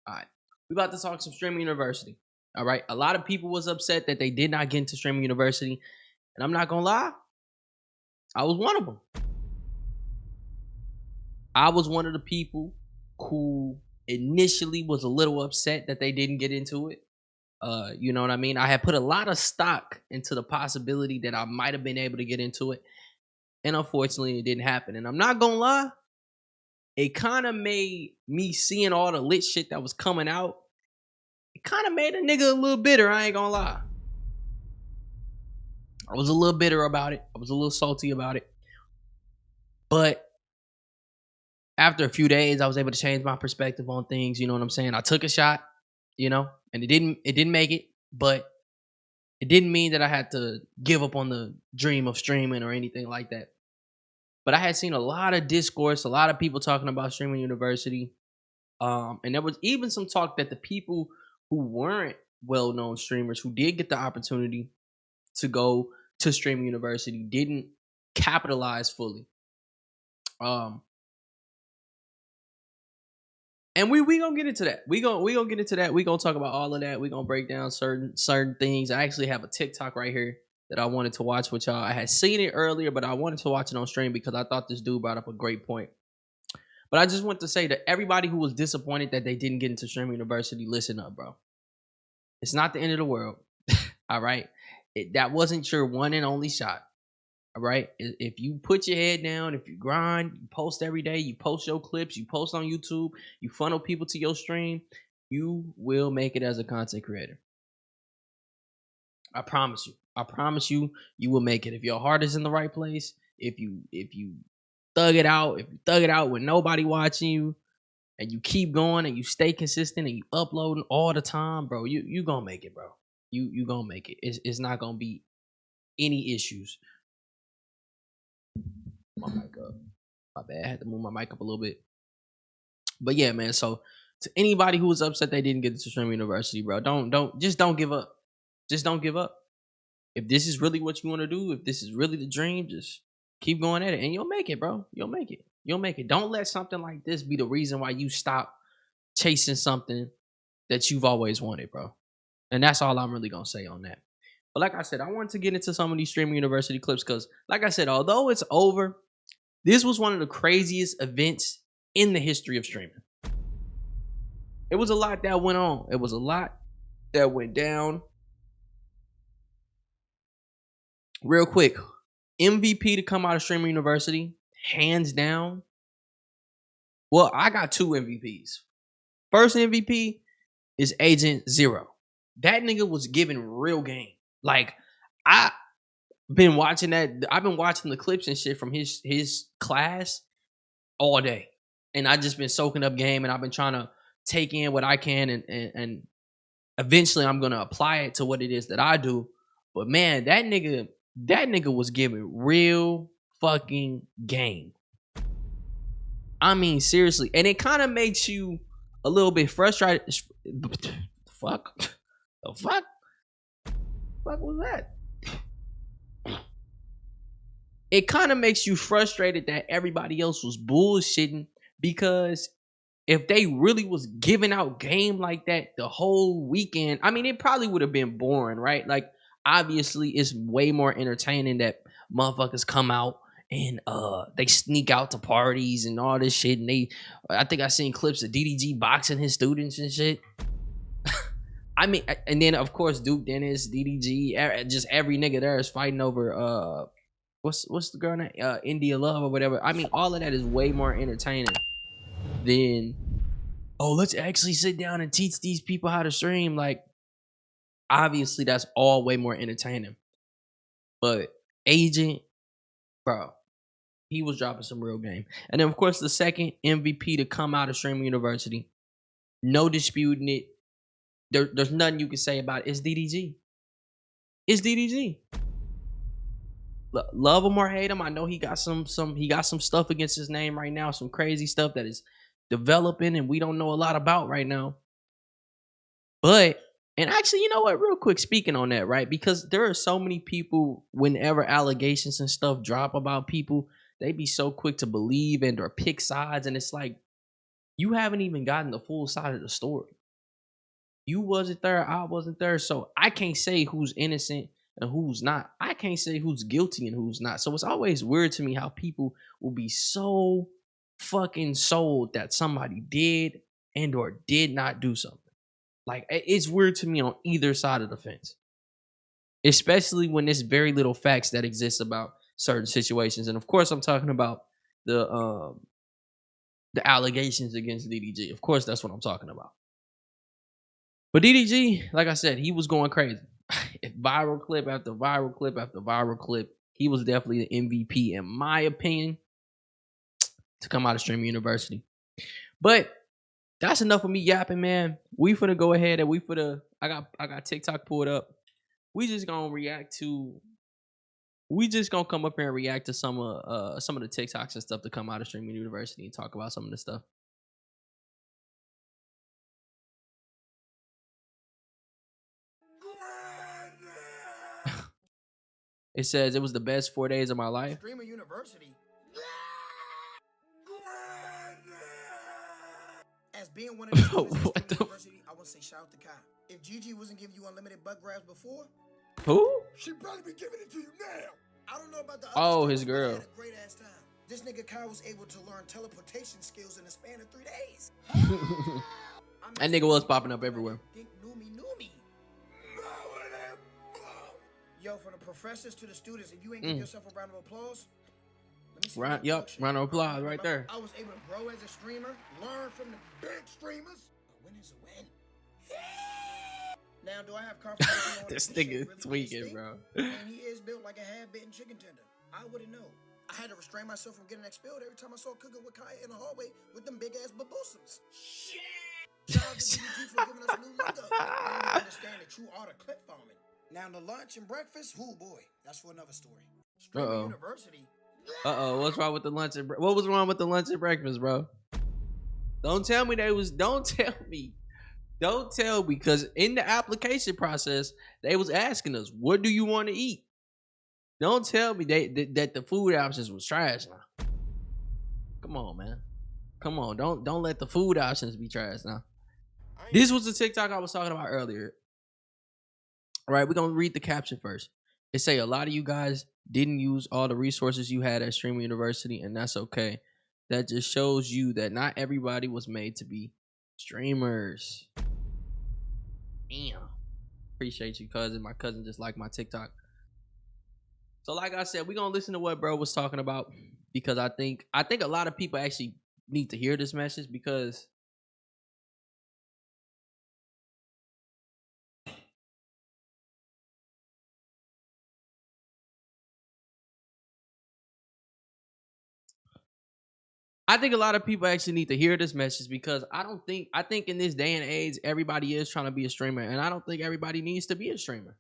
All right. We about to talk some streaming university. All right. A lot of people was upset that they did not get into streaming university. And I'm not gonna lie, I was one of them. I was one of the people who initially was a little upset that they didn't get into it. You know what I mean? I had put a lot of stock into the possibility that I might have been able to get into it. And unfortunately it didn't happen. And I'm not gonna lie, it kind of made me seeing all the lit shit that was coming out. It kind of made a nigga a little bitter. I ain't gonna lie. I was a little bitter about it. I was a little salty about it. But after a few days, I was able to change my perspective on things. You know what I'm saying? I took a shot, and it didn't make it, but it didn't mean that I had to give up on the dream of streaming or anything like that. But I had seen a lot of discourse, a lot of people talking about streaming university. And there was even some talk that the people who weren't well-known streamers who did get the opportunity to go to streaming university didn't capitalize fully. Um, and we gonna get into that. We gonna get into that. We gonna talk about all of that. We gonna break down certain things. I actually have a TikTok right here that I wanted to watch with y'all. I had seen it earlier, but I wanted to watch it on stream because I thought this dude brought up a great point. But I just want to say to everybody who was disappointed that they didn't get into streaming university, listen up, bro. It's not the end of the world. All right. That wasn't your one and only shot. All right. If you put your head down, if you grind, you post every day, you post your clips, you post on YouTube, you funnel people to your stream, you will make it as a content creator. I promise you. I promise you, you will make it. If your heart is in the right place, if you thug it out, if you thug it out with nobody watching you, and you keep going and you stay consistent and you uploading all the time, bro, you gonna make it, bro. You gonna make it. It's not gonna be any issues. My mic up. My bad. I had to move my mic up a little bit. But yeah, man. So to anybody who was upset they didn't get into streaming university, bro, don't give up. Just don't give up. If this is really what you want to do, if this is really the dream, just keep going at it, and you'll make it, bro. You'll make it. You'll make it. Don't let something like this be the reason why you stop chasing something that you've always wanted, bro. And that's all I'm really gonna say on that. But like I said, I wanted to get into some of these streaming university clips because, like I said, although it's over, this was one of the craziest events in the history of streaming. It was a lot that went on. It was a lot that went down. Real quick, MVP to come out of streaming university, hands down. Well, I got two MVPs. First MVP is Agent Zero. That nigga was giving real game. Like, I been watching that. I've been watching the clips and shit from his class all day, and I just been soaking up game, and I've been trying to take in what I can, and eventually I'm gonna apply it to what it is that I do. But man, that nigga was giving real fucking game. I mean, seriously, and it kind of makes you a little bit frustrated. Fuck, the fuck was that? It kind of makes you frustrated that everybody else was bullshitting, because if they really was giving out game like that the whole weekend, I mean, it probably would have been boring, right? Like, obviously, it's way more entertaining that motherfuckers come out and they sneak out to parties and all this shit. And I think I seen clips of DDG boxing his students and shit. I mean, and then of course Duke Dennis, DDG, just every nigga there is fighting over what's the girl name? India Love or whatever. I mean, all of that is way more entertaining than, oh, let's actually sit down and teach these people how to stream. Like, obviously that's all way more entertaining. But Agent, bro, he was dropping some real game. And then of course the second MVP to come out of streaming university, no disputing it. There's nothing you can say about it. It's DDG. It's DDG. Love him or hate him, I know he got some stuff against his name right now, some crazy stuff that is developing and we don't know a lot about right now. But, and actually, you know what, real quick, speaking on that, right? Because there are so many people, whenever allegations and stuff drop about people, they be so quick to believe and or pick sides, and it's like, you haven't even gotten the full side of the story. You wasn't there, I wasn't there. So I can't say who's innocent and who's not. I can't say who's guilty and who's not. So it's always weird to me how people will be so fucking sold that somebody did and or did not do something. Like it's weird to me on either side of the fence. Especially when there's very little facts that exist about certain situations. And of course I'm talking about the allegations against DDG. Of course that's what I'm talking about. But DDG, like I said, he was going crazy. Viral clip after viral clip after viral clip. He was definitely the MVP, in my opinion, to come out of Streamer University. But that's enough of me yapping, man. We finna go ahead and I got TikTok pulled up. We just gonna come up here and react to some of the TikToks and stuff to come out of Streaming University and talk about some of the stuff. It says it was the best 4 days of my life. Streamer University. As being one of the students at Streamer University, I would say shout out to Kai. If Gigi wasn't giving you unlimited butt grabs before, who? She'd probably be giving it to you now. I don't know about the other his girl. Had a great ass time. This nigga Kai was able to learn teleportation skills in a span of 3 days. That nigga was popping up everywhere. Think knew me. Yo, from the professors to the students, if you ain't give yourself a round of applause, round of applause right there. I was able to grow as a streamer, learn from the big streamers. A win is a win. Now, do I have confidence? This nigga is tweaking, bro. And he is built like a half-bitten chicken tender. I wouldn't know. I had to restrain myself from getting expelled every time I saw Cooking with Kaya in the hallway with them big-ass babosums. Shit! Shout out to DDG for giving us new lingo. I understand the true art of clip farming. Now, the lunch and breakfast, oh boy, that's for another story. Streamer University. What's wrong with the lunch and what was wrong with the lunch and breakfast, bro? Don't tell me don't tell me, because in the application process, they was asking us, what do you want to eat? Don't tell me that the food options was trash now. Come on, man. Come on, don't let the food options be trash now. This was the TikTok I was talking about earlier. All right, we're gonna read the caption first. It say a lot of you guys didn't use all the resources you had at Streamer University, and that's okay. That just shows you that not everybody was made to be streamers. Damn. Appreciate you, cousin. My cousin just liked my TikTok. So like I said, we're gonna listen to what bro was talking about, because I think a lot of people actually need to hear this message, because I think a lot of people actually need to hear this message, because I think in this day and age, everybody is trying to be a streamer, and I don't think everybody needs to be a streamer.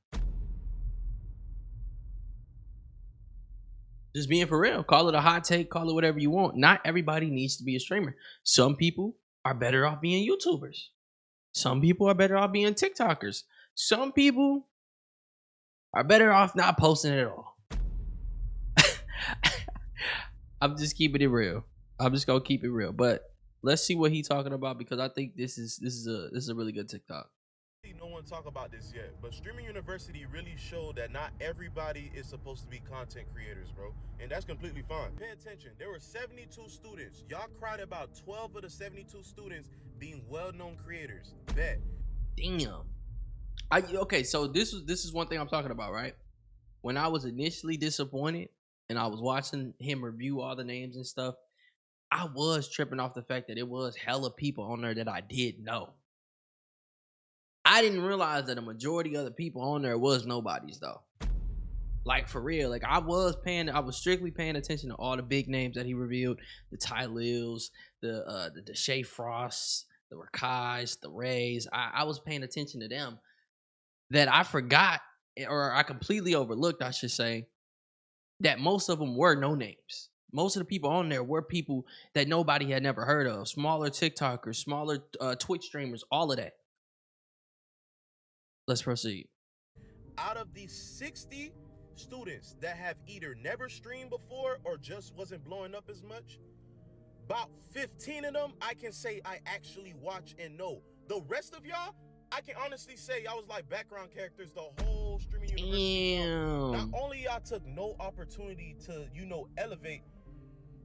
Just being for real. Call it a hot take, call it whatever you want. Not everybody needs to be a streamer. Some people are better off being YouTubers. Some people are better off being TikTokers. Some people are better off not posting at all. I'm just keeping it real. I'm just gonna keep it real. But let's see what he's talking about, because I think this is a really good TikTok. No one talk about this yet, but Streaming University really showed that not everybody is supposed to be content creators, bro. And that's completely fine. Pay attention. There were 72 students. Y'all cried about 12 of the 72 students being well-known creators. Bet. Damn. Okay, so this is one thing I'm talking about, right? When I was initially disappointed and I was watching him review all the names and stuff, I was tripping off the fact that it was hella people on there that I did know. I didn't realize that a majority of the people on there was nobodies, though. Like, for real. Like, I was strictly paying attention to all the big names that he revealed. The Ty Lils, the Deshae Frosts, the Rakais, the Rays. I was paying attention to them. That I forgot, or I completely overlooked, I should say, that most of them were no names. Most of the people on there were people that nobody had never heard of. Smaller TikTokers, smaller Twitch streamers, all of that. Let's proceed. Out of these 60 students that have either never streamed before or just wasn't blowing up as much, about 15 of them I can say I actually watch and know. The rest of y'all, I can honestly say y'all was like background characters the whole streaming university. Damn. Not only y'all took no opportunity to, elevate,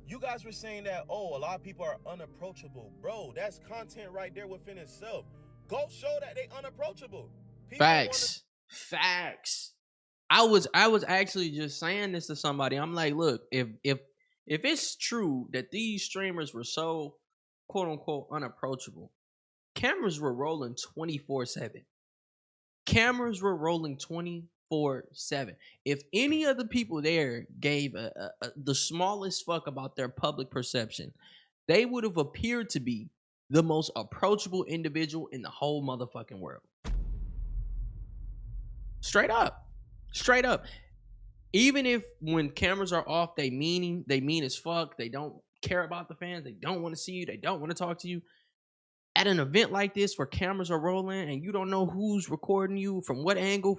you guys were saying that, oh, a lot of people are unapproachable. Bro, that's content right there within itself. Go show that they unapproachable. People Facts. I was actually just saying this to somebody. I'm like, look, if it's true that these streamers were so quote unquote unapproachable, cameras were rolling 24/7. Cameras were rolling 24/7. If any of the people there gave the smallest fuck about their public perception, they would have appeared to be the most approachable individual in the whole motherfucking world. Straight up. Even if when cameras are off, they mean as fuck. They don't care about the fans. They don't want to see you. They don't want to talk to you. At an event like this where cameras are rolling and you don't know who's recording you from what angle,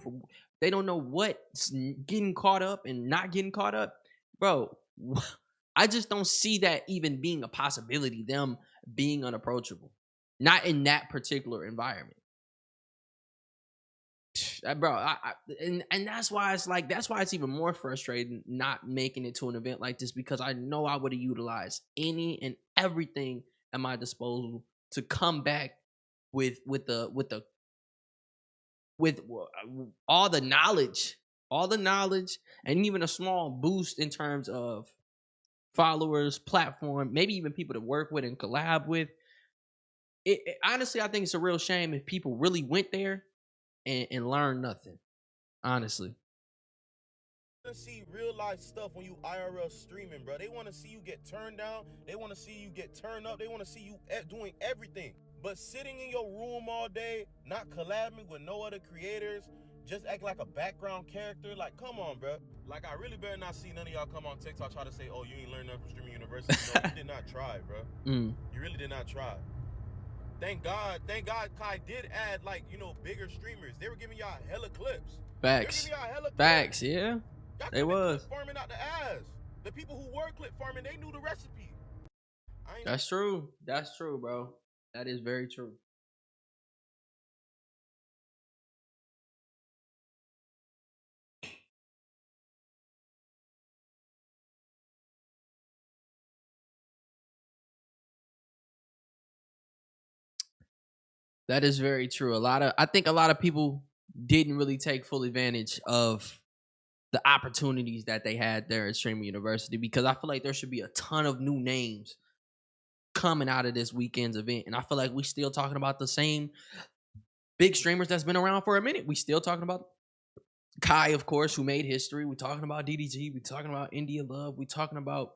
they don't know what's getting caught up and not getting caught up, bro. I just don't see that even being a possibility, them being unapproachable. Not in that particular environment. Bro, and that's why it's even more frustrating not making it to an event like this, because I know I would have utilized any and everything at my disposal to come back with all the knowledge, and even a small boost in terms of followers, platform, maybe even people to work with and collab with. Honestly, I think it's a real shame if people really went there and learned nothing. Honestly. To see real life stuff when you IRL streaming, bro. They want to see you get turned down. They want to see you get turned up. They want to see you doing everything. But sitting in your room all day, not collabing with no other creators, just act like a background character. Like, come on, bro. Like, I really better not see none of y'all come on TikTok try to say, oh, you ain't learned nothing from Streaming University. No, you did not try, bro. You really did not try. Thank God Kai did add, like, bigger streamers. They were giving y'all hella clips. Facts, yeah. Y'all they was clip farming out the ass. The people who were clip farming, they knew the recipe. That's true, bro. That is very true. That is very true. I think a lot of people didn't really take full advantage of the opportunities that they had there at Streaming University, because I feel like there should be a ton of new names coming out of this weekend's event. And I feel like we still talking about the same big streamers that's been around for a minute. We still talking about Kai, of course, who made history. We talking about DDG. We talking about India Love. We talking about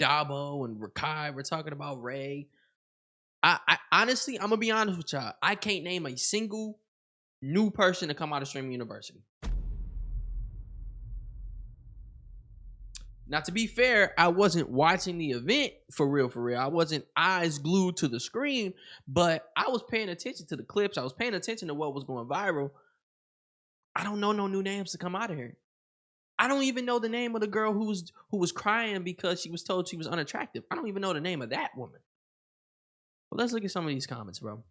Dabo and Rakai. We're talking about Ray. I honestly, I'm gonna be honest with y'all. I can't name a single new person to come out of Streaming University. Now, to be fair, I wasn't watching the event for real. I wasn't eyes glued to the screen, but I was paying attention to the clips. I was paying attention to what was going viral. I don't know no new names to come out of here. I don't even know the name of the girl who was crying because she was told she was unattractive. I don't even know the name of that woman. But let's look at some of these comments, bro.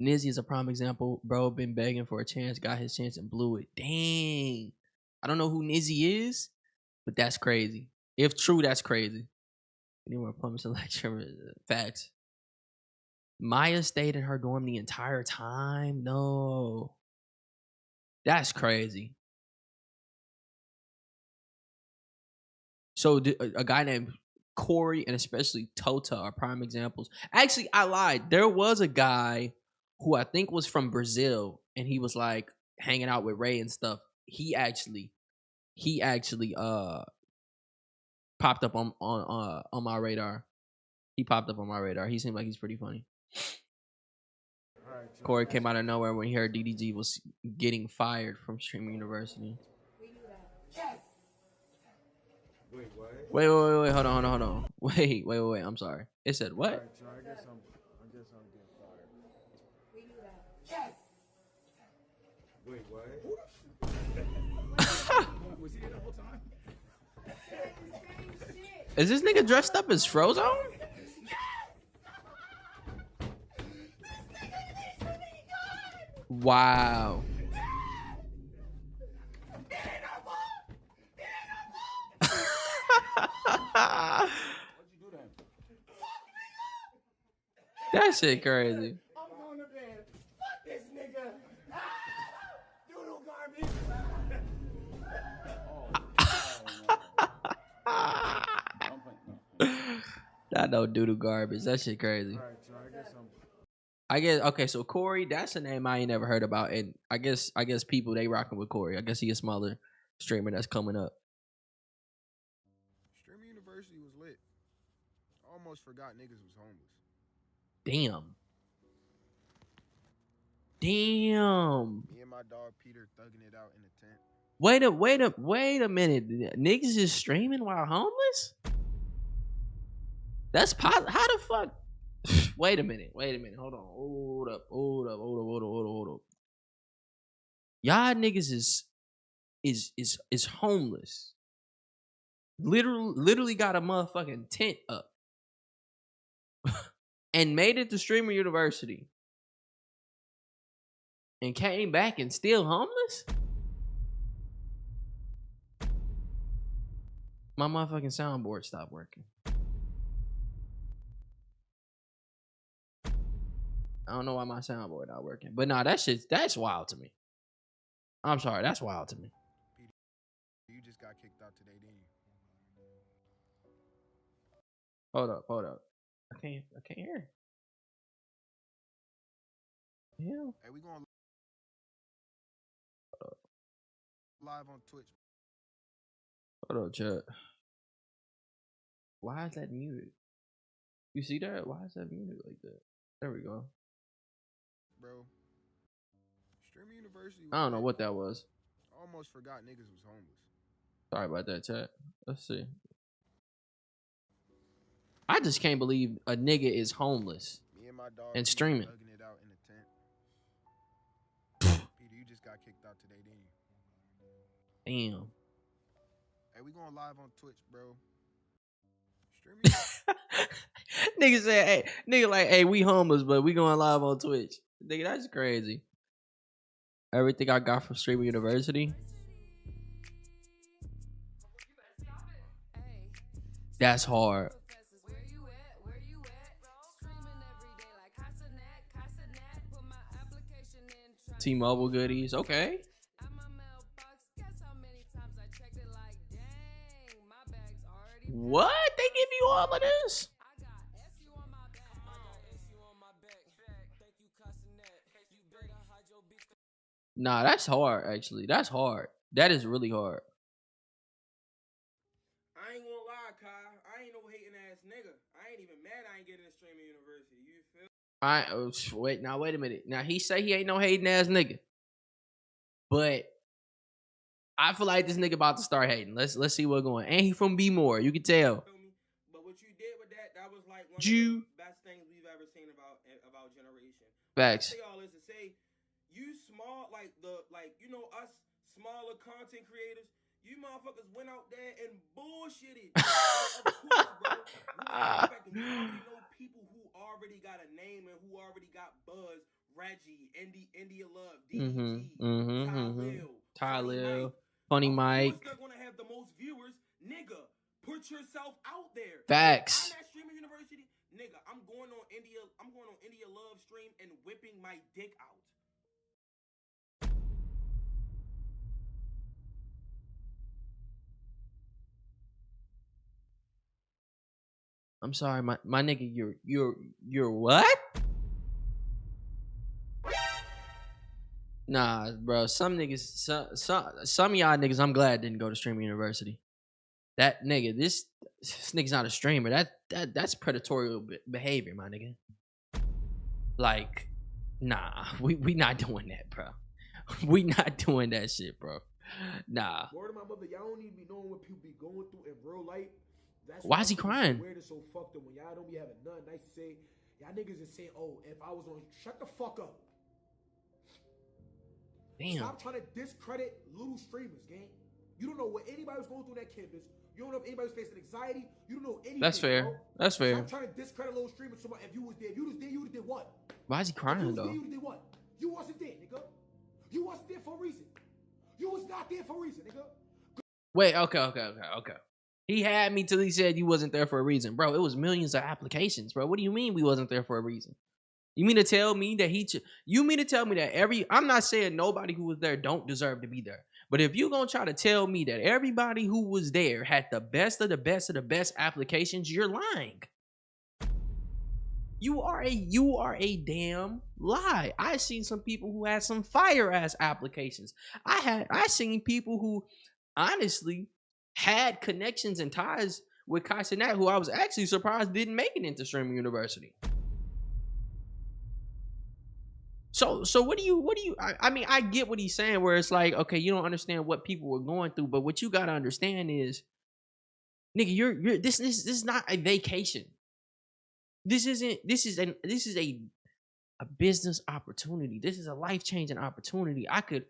Nizzy is a prime example. Bro, been begging for a chance, got his chance and blew it. Dang. I don't know who Nizzy is, but that's crazy. If true, that's crazy. Anyone plumbing selection? Facts. Maya stayed in her dorm the entire time? No. That's crazy. So a guy named Corey and especially Tota are prime examples. Actually, I lied. There was a guy who I think was from Brazil, and he was like hanging out with Ray and stuff. He actually popped up on my radar. He popped up on my radar. He seemed like he's pretty funny. Corey came out of nowhere when he heard DDG was getting fired from Streaming University. Yes. Wait, what? Wait, hold on. Wait, I'm sorry. It said what? All right, so I guess I'm getting fired. We knew that. Yes. Wait, what? Was he here the whole time? Is this nigga dressed up as Frozone? Wow. That shit crazy. I'm going to bed. Fuck this nigga. Doodle garbage. That no doodle garbage. That shit crazy. I guess okay, so Corey, that's a name I ain't never heard about, and I guess people they rocking with Corey. I guess he a smaller streamer that's coming up. Streamer University was lit. Almost forgot niggas was homeless. Damn. Me and my dog Peter thugging it out in the tent. Wait a minute. Niggas is streaming while homeless? That's how the fuck? Wait a minute. Hold on. Hold up. Y'all niggas is homeless. Literally got a motherfucking tent up. And made it to Streamer University. And came back and still homeless? My motherfucking soundboard stopped working. I don't know why my soundboard not working. But nah, that's wild to me. I'm sorry, that's wild to me. You just got kicked out today, didn't you? Hold up. I can't hear. Yeah. Hey, we going live on Twitch. Hold up, chat. Why is that muted? You see that? Why is that muted like that? There we go. Bro. Streamer University was I don't know lit. what that was. Almost forgot niggas was homeless. Sorry about that, chat. Let's see. I just can't believe a nigga is homeless Me and my dog and Peter streaming. thugging it out in the tent. Peter, you just got kicked out today, didn't you? Damn. Hey, we going live on Twitch, bro. Streamer Nigga said, hey, nigga like, hey, we homeless, but we going live on Twitch. Nigga, that's crazy. Everything I got from Streamer University. That's hard. T-Mobile goodies, okay. What? They give you all of this? Nah, that's hard, actually. That's hard. That is really hard. I ain't gonna lie, Kai. I ain't no hating ass nigga. I ain't even mad I ain't getting a Streamer University. You feel? Wait a minute. Now he say he ain't no hating ass nigga. But I feel like this nigga about to start hating. Let's see what's going. And he from B More. You can tell. Feel me? But what you did with that was like one You- of the best things we've ever seen about Generation. Facts. I say all this to say, you small you know us smaller content creators. You motherfuckers went out there and bullshitted. Of course, bro. We already know people who already got a name and who already got buzz. Reggie, India Love, DDG, Tylil, Funny Of Mike. course they're gonna have the most viewers, nigga. Put yourself out there. Facts. I'm at Streamer University, nigga. I'm going on India Love stream and whipping my dick out. I'm sorry, my nigga, you're what? Nah, bro. Some niggas, some of y'all niggas, I'm glad didn't go to Streamer University. That nigga, this nigga's not a streamer. That's predatory behavior, my nigga. Like, nah, we not doing that, bro. We not doing that shit, bro. Nah. Word of my mother, y'all don't need to be knowing what people be going through in real life. That's Why is he crying? Weird and so fucked up when y'all don't be having nothing nice to say. Y'all niggas is saying, "Oh, if I was on, shut the fuck up." Damn. Stop trying to discredit little streamers, gang. You don't know what anybody was going through in that campus. You don't know if anybody was facing anxiety. You don't know anything. That's fair. Bro. That's fair. Stop trying to discredit little streamers. Somebody, if you was there, you was there. You did what? Why is he If you crying was though? there, you did what? You wasn't there, nigga. You wasn't there for a reason. You was not there for a reason, nigga. Wait, okay. He had me till he said you wasn't there for a reason, bro. It was millions of applications, bro. What do you mean we wasn't there for a reason? You mean to tell me that you mean to tell me that I'm not saying nobody who was there don't deserve to be there. But if you gonna try to tell me that everybody who was there had the best of the best of the best applications, you're lying. You are a damn lie. I seen some people who had some fire ass applications. I seen people who honestly had connections and ties with Kai Cenat, who I was actually surprised didn't make it into Streamer University. So what do you I mean, I get what he's saying where it's like, okay, you don't understand what people were going through, but what you gotta understand is, nigga, this is not a vacation. This is a business opportunity. This is a life-changing opportunity. I could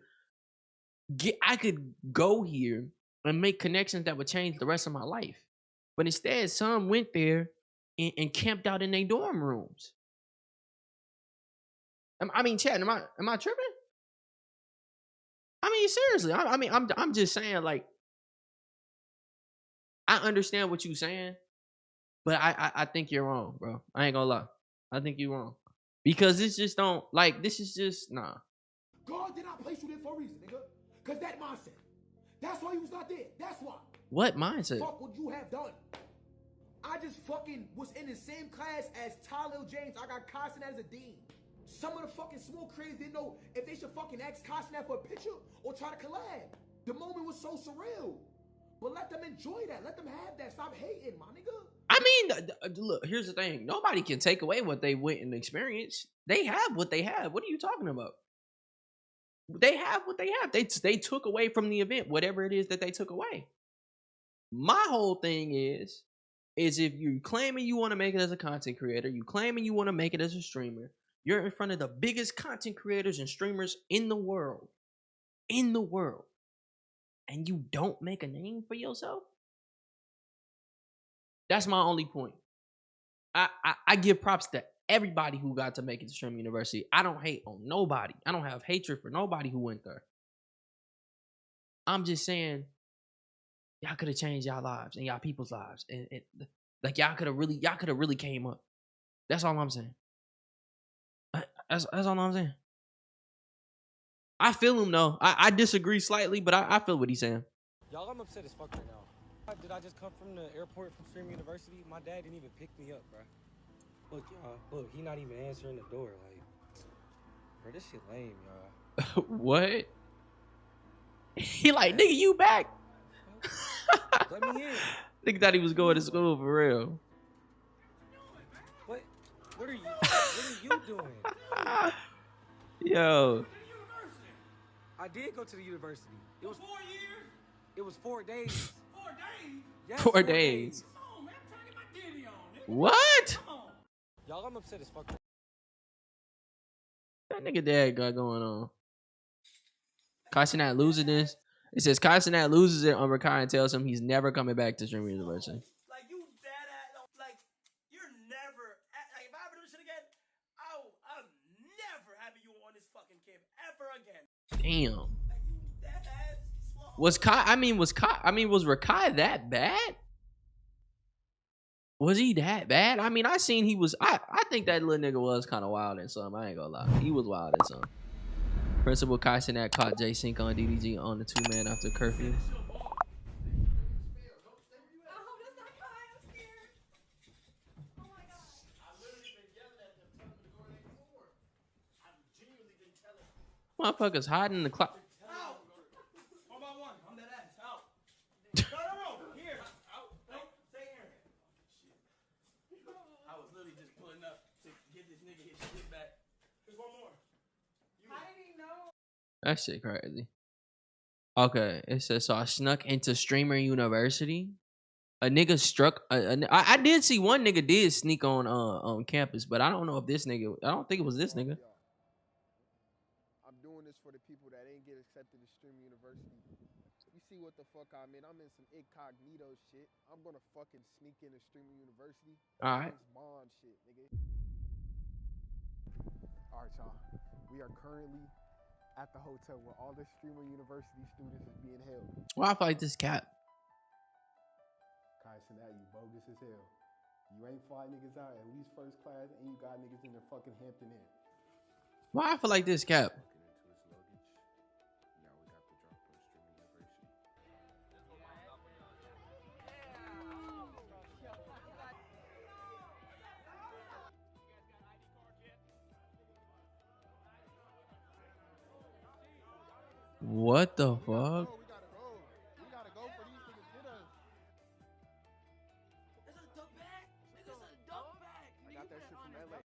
go here and make connections that would change the rest of my life. But instead, some went there and camped out in their dorm rooms. I mean, Chad, am I tripping? I mean, seriously. I'm just saying, like, I understand what you're saying, but I think you're wrong, bro. I ain't gonna lie. I think you're wrong. Because this just don't, like, this is just, nah. God did not place you there for a reason, nigga. Cause that mindset. That's why you was not there. That's why. What mindset? Fuck what you have done. I just fucking was in the same class as Tyler James. I got Kai Cenat as a dean. Some of the fucking small creators didn't know if they should fucking ask Kai Cenat for a picture or try to collab. The moment was so surreal. But let them enjoy that. Let them have that. Stop hating, my nigga. I mean, look, here's the thing. Nobody can take away what they went and experienced. They have what they have. What are you talking about? They have what they have. They took away from the event whatever it is that they took away. My whole thing is if you're claiming you want to make it as a content creator, you claiming you want to make it as a streamer, you're in front of the biggest content creators and streamers in the world, and you don't make a name for yourself. That's my only point. I give props to everybody who got to make it to Streamer University. I don't hate on nobody. I don't have hatred for nobody who went there. I'm just saying, y'all could have changed y'all lives and y'all people's lives, and like y'all could have really came up. That's all I'm saying. That's all I'm saying. I feel him though. I disagree slightly, but I feel what he's saying. Y'all, I'm upset as fuck right now. Did I just come from the airport from Streamer University? My dad didn't even pick me up, bro. Look, y'all. Look, he not even answering the door. Like, bro, this shit lame, y'all. What? He like, nigga, you back? Let me in. Nigga thought he was going to school for real. What? What are you doing? Yo. I did go to the university. It was 4 years? It was 4 days. 4 days? Yes, 4 days. Come on, man. I'm trying to get my ditty on, nigga. What? Come on. Y'all, I'm upset as fuck. That nigga dad got going on. Kai Cenat losing this. It says Kai Cenat loses it on Rakai and tells him he's never coming back to Streamer University. Like, you dead at, like, you're never, like, if I ever do this shit again, I'm never having you on this fucking camp ever again. Damn. Like, you dead ass slow. Was Rakai that bad? Was he that bad? I mean, I think that little nigga was kind of wild and something. I ain't gonna lie. He was wild and something. Principal Kai Cenat caught J-Sync on DDG on the 2-man after curfew. Motherfuckers hiding in the closet. Out. 1 by 1. I'm that ass. Out. No. Here. Out. No. Stay here. Shit. I was literally just pulling up to get this nigga his shit back. There's one more. How did he know? That shit crazy. Okay, it says, so I snuck into Streamer University. A nigga struck. I did see one nigga did sneak on campus, but I don't know if this nigga. I don't think it was this nigga. I'm doing this for the people that ain't get accepted to Streamer University. You see what the fuck I'm in? I'm in some incognito shit. I'm gonna fucking sneak into Streamer University. All right. James Bond shit, nigga. All right, y'all. We are currently at the hotel where all the Streamer University students is being held. Why I feel like this cap? Kai Cenat, you bogus as hell. You ain't fly niggas out at least first class, and you got niggas in the fucking Hampton Inn. Why I feel like this cap? What the fuck? We gotta go. We gotta go for these niggas with us. It's a duck bag. Niggas a duck bag. I got that shit from LA.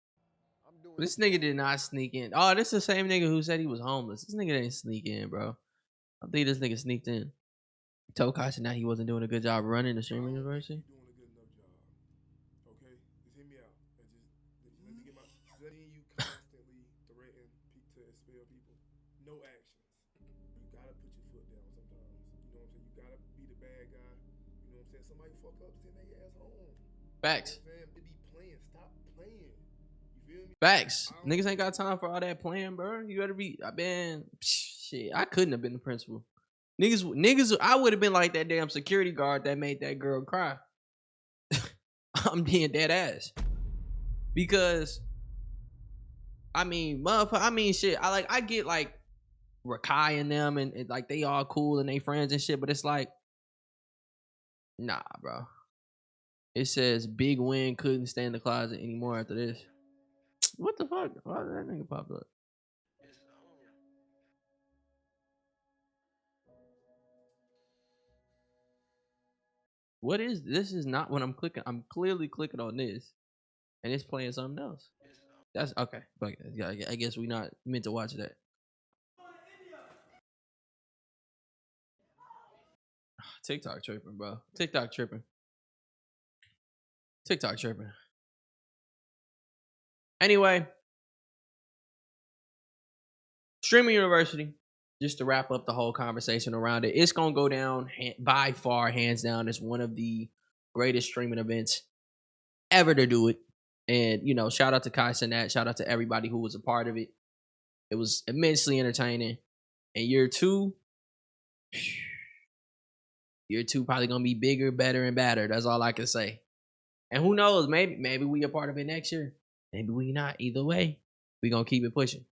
I'm doing This nigga did not sneak in. Oh, this is the same nigga who said he was homeless. This nigga didn't sneak in, bro. I think this nigga sneaked in. Told Kai Cenat he wasn't doing a good job running the Streamer University. Doing a good enough job. Okay, just hear me out. Just let me get my. Then you constantly threaten to expel people. No actions. You gotta put your foot down sometimes. You know what I'm saying? You gotta be the bad guy. You know what I'm saying? Somebody fuck up, send their ass home. Facts. You know what I'm saying? They be playing. Stop playing. You feel me? Facts. Niggas ain't got time for all that playing, bro. You better be. I been shit. I couldn't have been the principal. Niggas. I would have been like that damn security guard that made that girl cry. I'm being dead ass. Because I mean, motherfucker. I mean, shit. I get like Rakai and them, and like they all cool and they friends and shit. But it's like, nah, bro. It says Big Win couldn't stay in the closet anymore after this. What the fuck? Why did that nigga pop up? What is this? Is not what I'm clicking. I'm clearly clicking on this, and it's playing something else. That's okay. Fuck it. Yeah, I guess we not meant to watch that. TikTok tripping, bro. TikTok tripping. TikTok tripping. Anyway, Streamer University, just to wrap up the whole conversation around it, it's going to go down by far, hands down, as one of the greatest streaming events ever to do it. And, you know, shout out to Kai Cenat. Shout out to everybody who was a part of it. It was immensely entertaining. And year two probably going to be bigger, better, and badder. That's all I can say. And who knows, maybe we a part of it next year. Maybe we not. Either way, we going to keep it pushing.